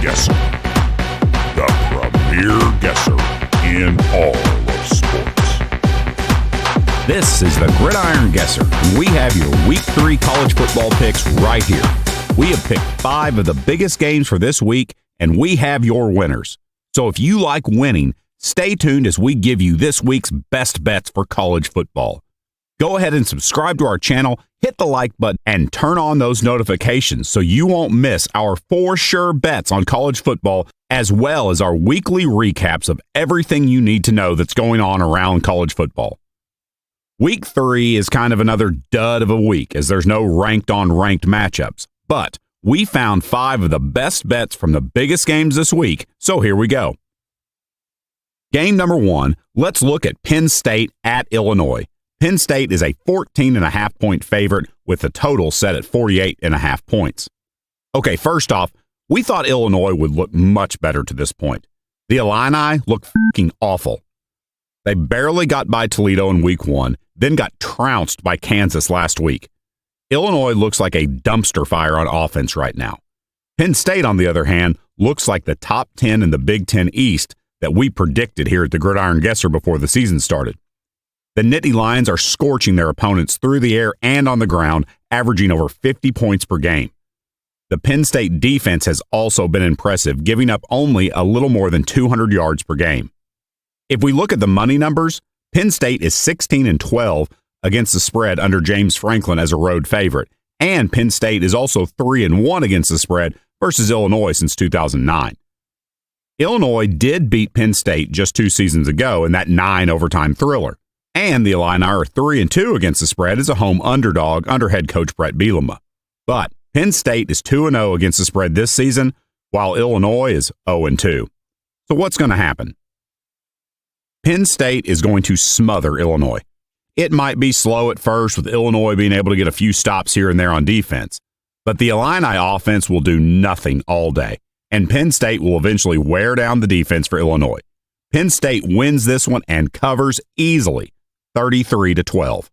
Guesser, the premier guesser in all of sports. This is the Gridiron Guesser, and we have your Week 3 college football picks right here. We have picked 5 of the biggest games for this week, and we have your winners. So if you like winning, stay tuned as we give you this week's best bets for college football. Go ahead and subscribe to our channel, hit the like button, and turn on those notifications so you won't miss our 4 sure bets on college football, as well as our weekly recaps of everything you need to know that's going on around college football. Week 3 is kind of another dud of a week as there's no ranked-on-ranked matchups, but we found 5 of the best bets from the biggest games this week, so here we go. Game number 1, let's look at Penn State at Illinois. Penn State is a 14.5-point favorite with the total set at 48.5 points. Okay, first off, we thought Illinois would look much better to this point. The Illini look f***ing awful. They barely got by Toledo in week 1, then got trounced by Kansas last week. Illinois looks like a dumpster fire on offense right now. Penn State, on the other hand, looks like the top 10 in the Big Ten East that we predicted here at the Gridiron Guesser before the season started. The Nittany Lions are scorching their opponents through the air and on the ground, averaging over 50 points per game. The Penn State defense has also been impressive, giving up only a little more than 200 yards per game. If we look at the money numbers, Penn State is 16-12 against the spread under James Franklin as a road favorite, and Penn State is also 3-1 against the spread versus Illinois since 2009. Illinois did beat Penn State just 2 seasons ago in that 9-overtime thriller. And the Illini are 3-2 against the spread as a home underdog under head coach Brett Bielema. But Penn State is 2-0 against the spread this season, while Illinois is 0-2. So what's going to happen? Penn State is going to smother Illinois. It might be slow at first, with Illinois being able to get a few stops here and there on defense, but the Illini offense will do nothing all day, and Penn State will eventually wear down the defense for Illinois. Penn State wins this one and covers easily, 33-12.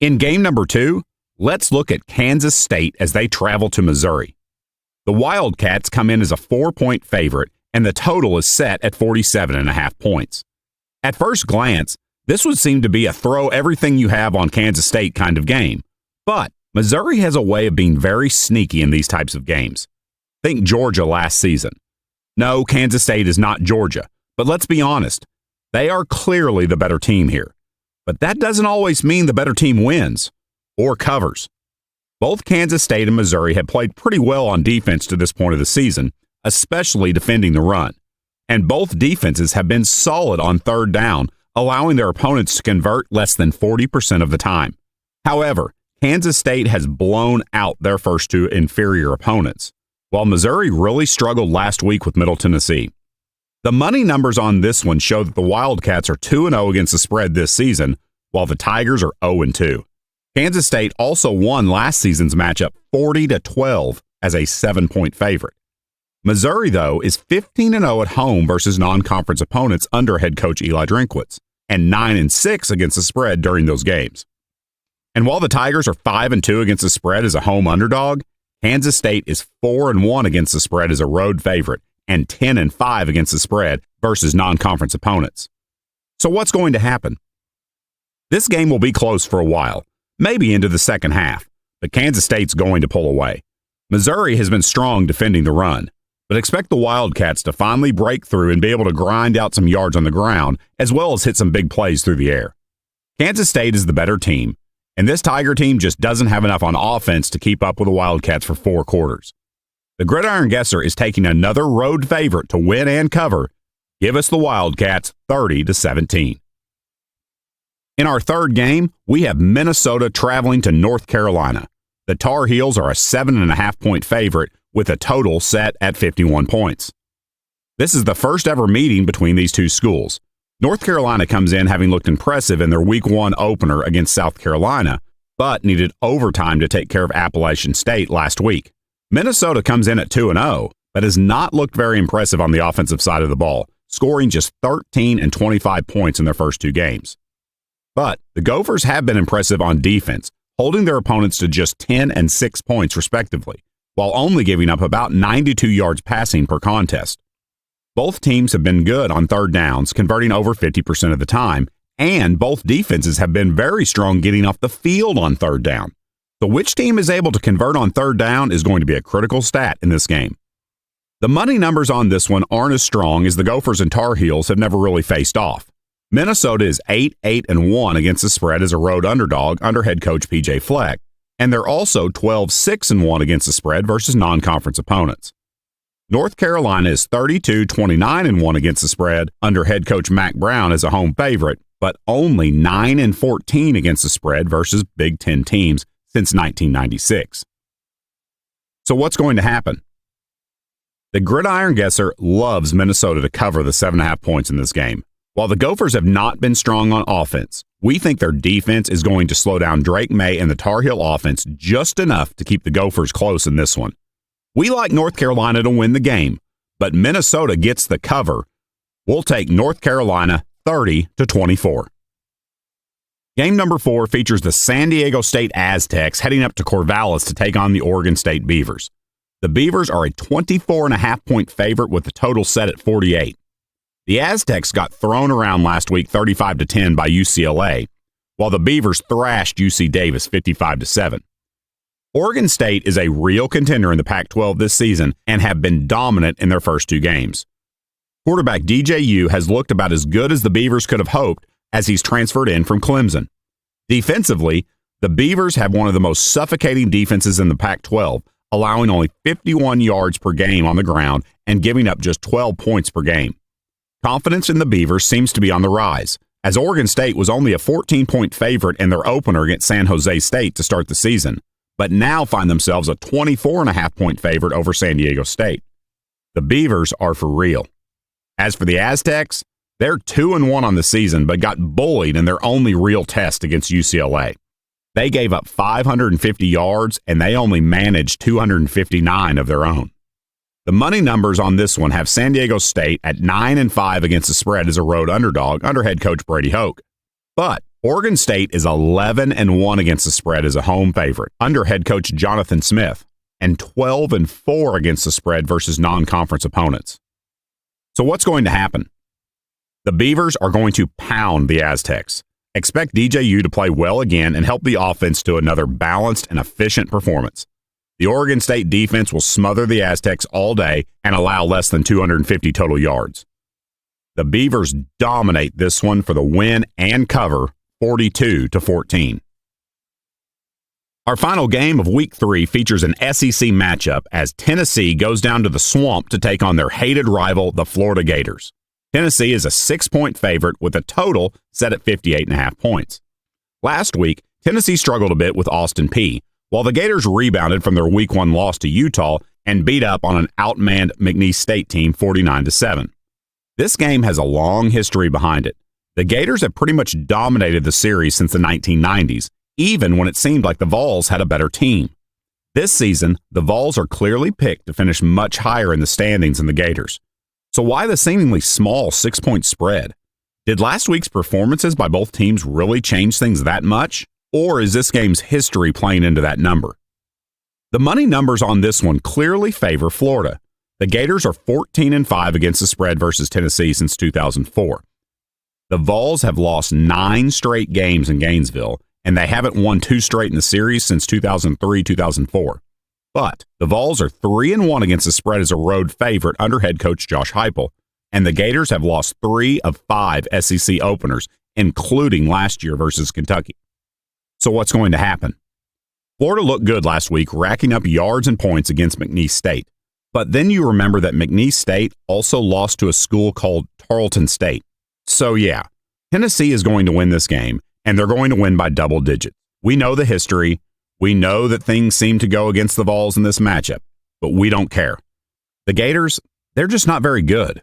In game number 2, let's look at Kansas State as they travel to Missouri. The Wildcats come in as a 4-point favorite, and the total is set at 47.5 points. At first glance, this would seem to be a throw everything you have on Kansas State kind of game. But Missouri has a way of being very sneaky in these types of games. Think Georgia last season. No, Kansas State is not Georgia, but let's be honest. They are clearly the better team here. But that doesn't always mean the better team wins or covers. Both Kansas State and Missouri have played pretty well on defense to this point of the season, especially defending the run. And both defenses have been solid on third down, allowing their opponents to convert less than 40% of the time. However, Kansas State has blown out their first 2 inferior opponents, while Missouri really struggled last week with Middle Tennessee. The money numbers on this one show that the Wildcats are 2-0 against the spread this season, while the Tigers are 0-2. Kansas State also won last season's matchup 40-12 as a 7-point favorite. Missouri, though, is 15-0 at home versus non-conference opponents under head coach Eli Drinkwitz, and 9-6 against the spread during those games. And while the Tigers are 5-2 against the spread as a home underdog, Kansas State is 4-1 against the spread as a road favorite, and 10-5 against the spread versus non-conference opponents. So what's going to happen? This game will be close for a while, maybe into the second half, but Kansas State's going to pull away. Missouri has been strong defending the run, but expect the Wildcats to finally break through and be able to grind out some yards on the ground, as well as hit some big plays through the air. Kansas State is the better team, and this Tiger team just doesn't have enough on offense to keep up with the Wildcats for 4 quarters. The Gridiron Guesser is taking another road favorite to win and cover. Give us the Wildcats 30-17. In our third game, we have Minnesota traveling to North Carolina. The Tar Heels are a 7.5-point favorite with a total set at 51 points. This is the first ever meeting between these two schools. North Carolina comes in having looked impressive in their Week 1 opener against South Carolina, but needed overtime to take care of Appalachian State last week. Minnesota comes in at 2-0, but has not looked very impressive on the offensive side of the ball, scoring just 13 and 25 points in their first 2 games. But the Gophers have been impressive on defense, holding their opponents to just 10 and 6 points respectively, while only giving up about 92 yards passing per contest. Both teams have been good on third downs, converting over 50% of the time, and both defenses have been very strong getting off the field on third down. So which team is able to convert on third down is going to be a critical stat in this game. The money numbers on this one aren't as strong as the Gophers and Tar Heels have never really faced off. Minnesota is 8-8-1 against the spread as a road underdog under head coach P.J. Fleck, and they're also 12-6-1 against the spread versus non-conference opponents. North Carolina is 32-29-1 against the spread under head coach Mack Brown as a home favorite, but only 9-14 against the spread versus Big Ten teams since 1996. So what's going to happen? The Gridiron Guesser loves Minnesota to cover the 7.5 points in this game. While the Gophers have not been strong on offense, we think their defense is going to slow down Drake May and the Tar Heel offense just enough to keep the Gophers close in this one. We like North Carolina to win the game, but Minnesota gets the cover. We'll take North Carolina 30-24. Game number 4 features the San Diego State Aztecs heading up to Corvallis to take on the Oregon State Beavers. The Beavers are a 24.5-point favorite with the total set at 48. The Aztecs got thrown around last week 35-10 by UCLA, while the Beavers thrashed UC Davis 55-7. Oregon State is a real contender in the Pac-12 this season and have been dominant in their first 2 games. Quarterback DJU has looked about as good as the Beavers could have hoped as he's transferred in from Clemson. Defensively, the Beavers have one of the most suffocating defenses in the Pac-12, allowing only 51 yards per game on the ground and giving up just 12 points per game. Confidence in the Beavers seems to be on the rise, as Oregon State was only a 14-point favorite in their opener against San Jose State to start the season, but now find themselves a 24.5-point favorite over San Diego State. The Beavers are for real. As for the Aztecs, they're 2-1 on the season, but got bullied in their only real test against UCLA. They gave up 550 yards, and they only managed 259 of their own. The money numbers on this one have San Diego State at 9-5 against the spread as a road underdog under head coach Brady Hoke. But Oregon State is 11-1 against the spread as a home favorite under head coach Jonathan Smith, and 12-4 against the spread versus non-conference opponents. So what's going to happen? The Beavers are going to pound the Aztecs. Expect DJU to play well again and help the offense to another balanced and efficient performance. The Oregon State defense will smother the Aztecs all day and allow less than 250 total yards. The Beavers dominate this one for the win and cover, 42-14. Our final game of Week 3 features an SEC matchup as Tennessee goes down to the Swamp to take on their hated rival, the Florida Gators. Tennessee is a 6-point favorite with a total set at 58.5 points. Last week, Tennessee struggled a bit with Austin Peay, while the Gators rebounded from their Week 1 loss to Utah and beat up on an outmanned McNeese State team 49-7. This game has a long history behind it. The Gators have pretty much dominated the series since the 1990s, even when it seemed like the Vols had a better team. This season, the Vols are clearly picked to finish much higher in the standings than the Gators. So why the seemingly small 6-point spread? Did last week's performances by both teams really change things that much? Or is this game's history playing into that number? The money numbers on this one clearly favor Florida. The Gators are 14-5 against the spread versus Tennessee since 2004. The Vols have lost 9 straight games in Gainesville, and they haven't won 2 straight in the series since 2003-2004. But the Vols are 3-1 against the spread as a road favorite under head coach Josh Heupel, and the Gators have lost 3 of 5 SEC openers, including last year versus Kentucky. So what's going to happen? Florida looked good last week, racking up yards and points against McNeese State. But then you remember that McNeese State also lost to a school called Tarleton State. So yeah, Tennessee is going to win this game, and they're going to win by double digits. We know the history. We know that things seem to go against the Vols in this matchup, but we don't care. The Gators, they're just not very good.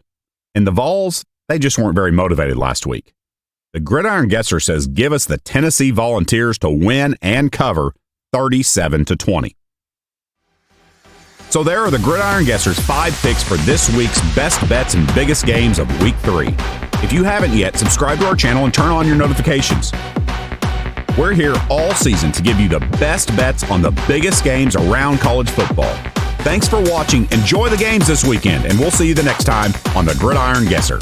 And the Vols, they just weren't very motivated last week. The Gridiron Guesser says give us the Tennessee Volunteers to win and cover 37-20. So there are the Gridiron Guesser's 5 picks for this week's best bets and biggest games of Week 3. If you haven't yet, subscribe to our channel and turn on your notifications. We're here all season to give you the best bets on the biggest games around college football. Thanks for watching. Enjoy the games this weekend, and we'll see you the next time on the Gridiron Guesser.